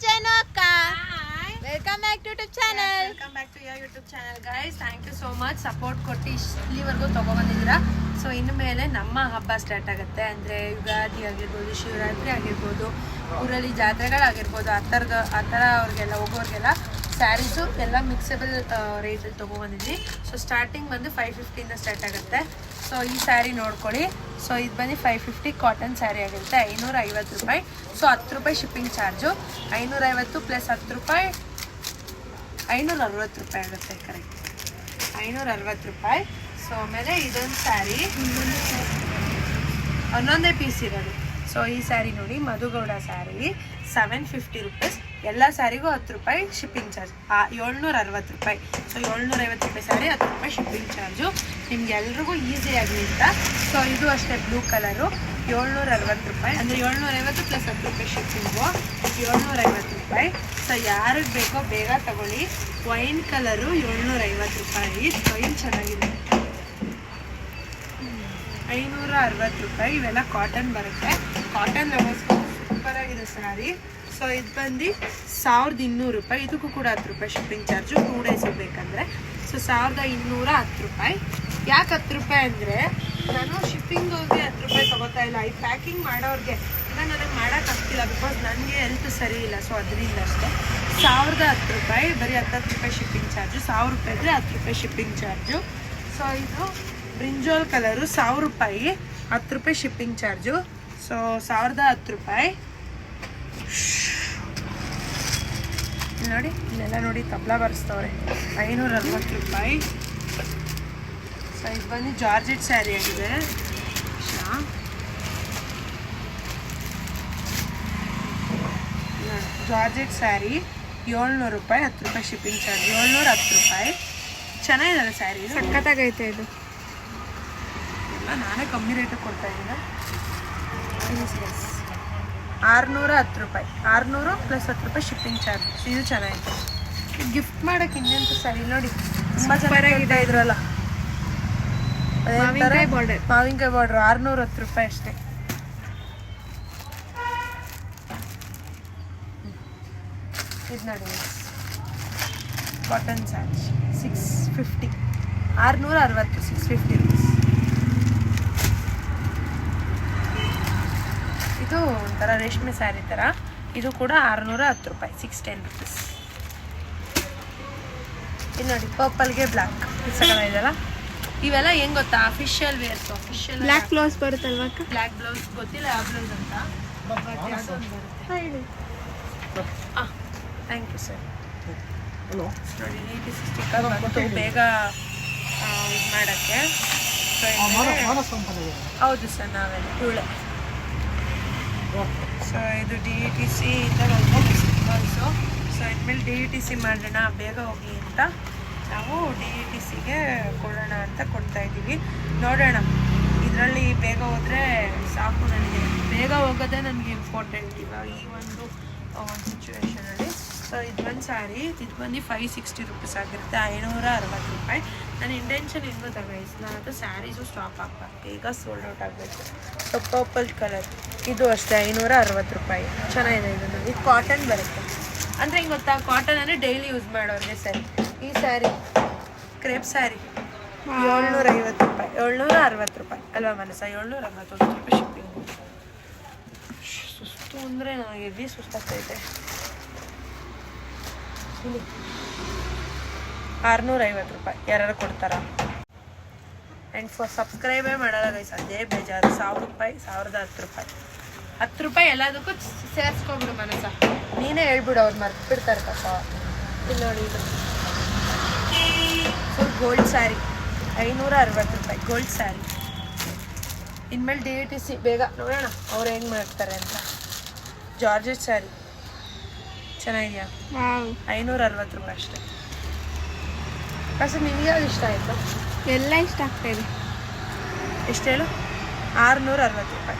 ಜೈನು ಅಕ್ಕ. Welcome back to YouTube channel. Welcome back to your YouTube channel guys. Thank you so much support ಕೊಟ್ಟು ಇಲ್ಲಿವರೆಗೂ ತೊಗೊಬಂದಿದ್ದೀರಾ. So ಇನ್ನು ಮೇಲೆ ನಮ್ಮ ಹಬ್ಬ ಸ್ಟಾರ್ಟ್ ಆಗುತ್ತೆ. ಅಂದರೆ ಯುಗಾದಿ ಆಗಿರ್ಬೋದು, ಶಿವರಾತ್ರಿ ಆಗಿರ್ಬೋದು, ಊರಲ್ಲಿ ಜಾತ್ರೆಗಳಾಗಿರ್ಬೋದು, ಆ ಥರ ಅವ್ರಿಗೆಲ್ಲ ಹೋಗೋರಿಗೆಲ್ಲ ಸ್ಯಾರೀಸು ಎಲ್ಲ ಮಿಕ್ಸಬಲ್ ರೇಟಲ್ಲಿ ತೊಗೊಬಂದಿದ್ವಿ. ಸೊ ಸ್ಟಾರ್ಟಿಂಗ್ ಬಂದು 550ಇಂದ ಸ್ಟಾರ್ಟ್ ಆಗುತ್ತೆ. ಸೊ ಈ ಸ್ಯಾರಿ ನೋಡ್ಕೊಳ್ಳಿ. ಸೊ ಇದು ಬಂದು 550 ಕಾಟನ್ ಸ್ಯಾರಿ ಆಗಿರುತ್ತೆ, 550 ರೂಪಾಯಿ. ಸೊ 10 ರೂಪಾಯಿ ಶಿಪ್ಪಿಂಗ್ ಚಾರ್ಜು, 550 ಪ್ಲಸ್ 10 ರೂಪಾಯಿ 560 ರೂಪಾಯಿ ಆಗುತ್ತೆ. ಕರೆಕ್ಟ್, 560 ರೂಪಾಯಿ. ಸೊ ಆಮೇಲೆ ಇದೊಂದು ಸ್ಯಾರಿ ಒಂದೊಂದೇ ಪೀಸ್ ಇರೋದು. ಸೊ ಈ ಸ್ಯಾರಿ ನೋಡಿ, ಮಧುಗೌಡ ಸ್ಯಾರಿ 750 ರುಪೀಸ್. ಎಲ್ಲ ಸ್ಯಾರಿಗೂ 10 ರೂಪಾಯಿ ಶಿಪ್ಪಿಂಗ್ ಚಾರ್ಜ್, 760 ರೂಪಾಯಿ. ಸೊ 750 ರೂಪಾಯಿ ಸ್ಯಾರಿ, 10 ರೂಪಾಯಿ ಶಿಪ್ಪಿಂಗ್ ಚಾರ್ಜು. ನಿಮ್ಗೆ ಎಲ್ರಿಗೂ ಈಸಿ ಆಗಲಿ ಅಂತ. ಸೊ ಇದು ಅಷ್ಟೇ ಬ್ಲೂ ಕಲರು, 760 ರೂಪಾಯಿ. ಅಂದರೆ 750 ಪ್ಲಸ್ 10 ರೂಪಾಯಿ ಶಿಪ್ಪಿಂಗು, 750 ರೂಪಾಯಿ. ಸೊ ಯಾರಿಗೆ ಬೇಕೋ ಬೇಗ ತಗೊಳ್ಳಿ. ವೈನ್ ಕಲರು 750 ರೂಪಾಯಿ. ವೈನ್ ಚೆನ್ನಾಗಿದೆ, 560 ರೂಪಾಯಿ. ಇವೆಲ್ಲ ಕಾಟನ್ ಬರುತ್ತೆ. ಕಾಟನ್ ಸೂಪರ್ ಆಗಿದೆ ಸ್ಯಾರಿ. ಸೊ ಇದು ಬಂದು 1200 ರೂಪಾಯಿ. ಇದಕ್ಕೂ ಕೂಡ 10 ರೂಪಾಯಿ ಶಿಪ್ಪಿಂಗ್ ಚಾರ್ಜು, 2 ಡೇಸ್ ಬೇಕಂದರೆ. ಸೊ 1210 ರೂಪಾಯಿ. ಯಾಕೆ 10 ರೂಪಾಯಿ ಅಂದರೆ, ನಾನು ಶಿಪ್ಪಿಂಗ್ಗೆ 10 ರೂಪಾಯಿ ತೊಗೋತಾ ಇಲ್ಲ. ಈ ಪ್ಯಾಕಿಂಗ್ ಮಾಡೋರಿಗೆ ಇಲ್ಲ, ನನಗೆ ಮಾಡೋಕ್ಕಾಗ್ತಿಲ್ಲ, ಬಿಕಾಸ್ ನನಗೆ ಹೆಲ್ತ್ ಸರಿ ಇಲ್ಲ. ಸೊ ಅದರಿಂದ ಅಷ್ಟೇ 1010 ರೂಪಾಯಿ. ಬರೀ 10 ರೂಪಾಯಿ ಶಿಪ್ಪಿಂಗ್ ಚಾರ್ಜು. 1000 ರೂಪಾಯಿ ಇದ್ದರೆ 10 ರೂಪಾಯಿ ಶಿಪ್ಪಿಂಗ್ ಚಾರ್ಜು. ಸೊ ಇದು ಬ್ರಿಂಜಾಲ್ ಕಲರು 1000 ರೂಪಾಯಿ, 10 ರೂಪಾಯಿ ಶಿಪ್ಪಿಂಗ್ ಚಾರ್ಜು. ಸೊ 1010 ರೂಪಾಯಿ. ನೋಡಿ ಇಲ್ಲೆಲ್ಲ ನೋಡಿ ತಬ್ಲಾ ಬರ್ಸ್ತವ್ರೆ, 560 ರೂಪಾಯಿ. ಸೊ ಇದು ಬಂದು ಜಾರ್ಜೆಟ್ ಸ್ಯಾರಿ ಆಗಿದೆ. ಜಾರ್ಜೆಟ್ ಸ್ಯಾರಿ 700 ರೂಪಾಯಿ, 10 ರೂಪಾಯಿ ಶಿಪ್ಪಿಂಗ್ ಚಾರ್ಜ್, 710 ರೂಪಾಯಿ. ಚೆನ್ನಾಗಿದಲ್ಲ ಸ್ಯಾರಿ, ಸಖತ್ತಾಗೈತೆ ಇದು. ಎಲ್ಲ ನಾನೇ ಕಮ್ಮಿ ರೇಟಿಗೆ ಕೊಡ್ತಾ ಇದ್ದೀನಿ. 610 ರೂಪಾಯಿ, 600 ಪ್ಲಸ್ 10 ರೂಪಾಯಿ ಶಿಪ್ಪಿಂಗ್ ಚಾರ್ಜ್. ಇದು ಚೆನ್ನಾಗಿದೆ. ಗಿಫ್ಟ್ ಮಾಡೋಕ್ಕೆ ಇನ್ನೆಂತ ಸ್ಯಾರಿ ನೋಡಿ, ತುಂಬ ಚೆನ್ನಾಗಿದೆ. ಇದ್ರಲ್ಲ ಮಾವಿನಕಾಯಿ ಬಾರ್ಡರ್, 610 ರೂಪಾಯಿ ಅಷ್ಟೇ. ಇದು ನೋಡಿ ಕಾಟನ್ ಸ್ಯಾರಿ 650, 660, 650 ರುಪೀಸ್. ಇದು ಒಂಥರ ರೇಷ್ಮೆ ಸ್ಯಾರಿ ಥರ. ಇದು ಕೂಡ 610 ರೂಪಾಯಿ, 610 ರುಪೀಸ್. ಇದು ನೋಡಿ ಪರ್ಪಲ್ಗೆ ಬ್ಲ್ಯಾಕ್, ಇದೆಲ್ಲ ಇವೆಲ್ಲ ಹೆಂಗೆ ಗೊತ್ತಾ, official wears. Official black blouse ಬರುತ್ತಲ್ವಾ ಅಕ್ಕ? ಬ್ಲ್ಯಾಕ್ ಬ್ಲೌಸ್ ಗೊತ್ತಿಲ್ಲ ಯಾವ ಬ್ಲೌಸ್ ಅಂತ. ಹೇಳಿ. ಹಾಂ, ಥ್ಯಾಂಕ್ ಯು ಸರ್. ನೋಡಿ DTC ಸ್ಟಿಕ್ಕರ್ ಬಂತು ಬೇಗ ಇದು ಮಾಡೋಕ್ಕೆ. ಹೌದು ಸರ್, ನಾವೆಲ್ಲ ಇವಳೆ. ಸೊ ಇದು DTC ಇಂದ ಬಂದು ಸ್ಟಿಕ್ಕರ್ಸು. ಸೊ ಇನ್ಮೇಲೆ DTC ಮಾಡೋಣ, ಬೇಗ ಹೋಗಿ ಅಂತ ನಾವು DTCಗೆ ಕೊಡೋಣ ಅಂತ ಕೊಡ್ತಾ ಇದ್ದೀವಿ. ನೋಡೋಣ, ಇದರಲ್ಲಿ ಬೇಗ ಹೋದರೆ ಸಾಕು. ನನಗೆ ಬೇಗ ಹೋಗೋದೇ ನನಗೆ ಇಂಪಾರ್ಟೆಂಟ್ ಈಗ ಈ ಒಂದು ಸಿಚುವೇಶನಲ್ಲಿ. ಸೊ ಇದು ಒಂದು ಸ್ಯಾರಿ, ಇದು ಬಂದು 560 ರುಪೀಸ್ ಆಗಿರುತ್ತೆ, 560 ರೂಪಾಯಿ. ನನ್ನ ಇಂಟೆನ್ಷನ್ ಏನು ಗೊತ್ತಾ ಗೈಸ್, ನಾನು ಸ್ಯಾರೀಸು ಸ್ಟಾಕ್ ಆಗ್ಬಾರ್ದು, ಬೇಗ ಸೋಲ್ಡ್ ಔಟ್ ಆಗಬೇಕು. ಸೊ ಪರ್ಪಲ್ ಕಲರ್ ಇದು ಅಷ್ಟೇ 560 ರೂಪಾಯಿ. ಚೆನ್ನಾಗಿದೆ ಇದು. ನೋಡಿ ಇದು ಕಾಟನ್ ಬರುತ್ತೆ. ಅಂದರೆ ಹಿಂಗೆ ಗೊತ್ತಾ, ಕಾಟನ್ ಅಂದರೆ ಡೈಲಿ ಯೂಸ್ ಮಾಡೋರಿಗೆ ಸರಿ. ಈ ಸ್ಯಾರಿ ಕ್ರೇಪ್ ಸ್ಯಾರಿ 750 ರೂಪಾಯಿ, 760 ರೂಪಾಯಿ ಅಲ್ವಾ ಮನಸ? 761 ರೂಪಾಯಿ ಶಿಪ್ಪಿಂಗ್. ಸುಸ್ತು ಅಂದರೆ ನನಗೆ ಹೆವಿ ಸುಸ್ತಾಗ್ತೈತೆ. 650 ರೂಪಾಯಿ ಯಾರು ಕೊಡ್ತಾರಾ? ಆ್ಯಂಡ್ ಸಬ್ಸ್ಕ್ರೈಬೇ ಮಾಡಲ್ಲ ಗೈಸ್, ಅದೇ ಬೇಜಾರು. 1000 ರೂಪಾಯಿ, 1010 ರೂಪಾಯಿ, 10 ರೂಪಾಯಿ ಎಲ್ಲದಕ್ಕೂ ಸೇರಿಸ್ಕೊಬಿಡು ಮನಸ. ನೀನೇ ಹೇಳ್ಬಿಡು, ಅವ್ರು ಮರ್ತ್ಬಿಡ್ತಾರೆ ಪಾಪ. ಇಲ್ಲಿ ನೋಡಿ, ಇದು ಫುಲ್ ಗೋಲ್ಡ್ ಸ್ಯಾರಿ, 560 ರೂಪಾಯಿ ಗೋಲ್ಡ್ ಸ್ಯಾರಿ. ಇನ್ಮೇಲೆ DTC ಬೇಗ ನೋಡೋಣ ಅವ್ರು ಹೆಂಗೆ ಮಾಡ್ತಾರೆ ಅಂತ. ಜಾರ್ಜೆಟ್ ಸ್ಯಾರಿ ಚೆನ್ನಾಗಿದೆಯಾ? 560 ರೂಪಾಯಿ ಅಷ್ಟೇ. ಕಾಸು ನಿಮಗೆ ಯಾವ್ದು ಇಷ್ಟ ಆಯಿತು? ಎಲ್ಲ ಇಷ್ಟ ಆಗ್ತಾ ಇದೆ. ಎಷ್ಟು ಹೇಳು? 660 ರೂಪಾಯಿ.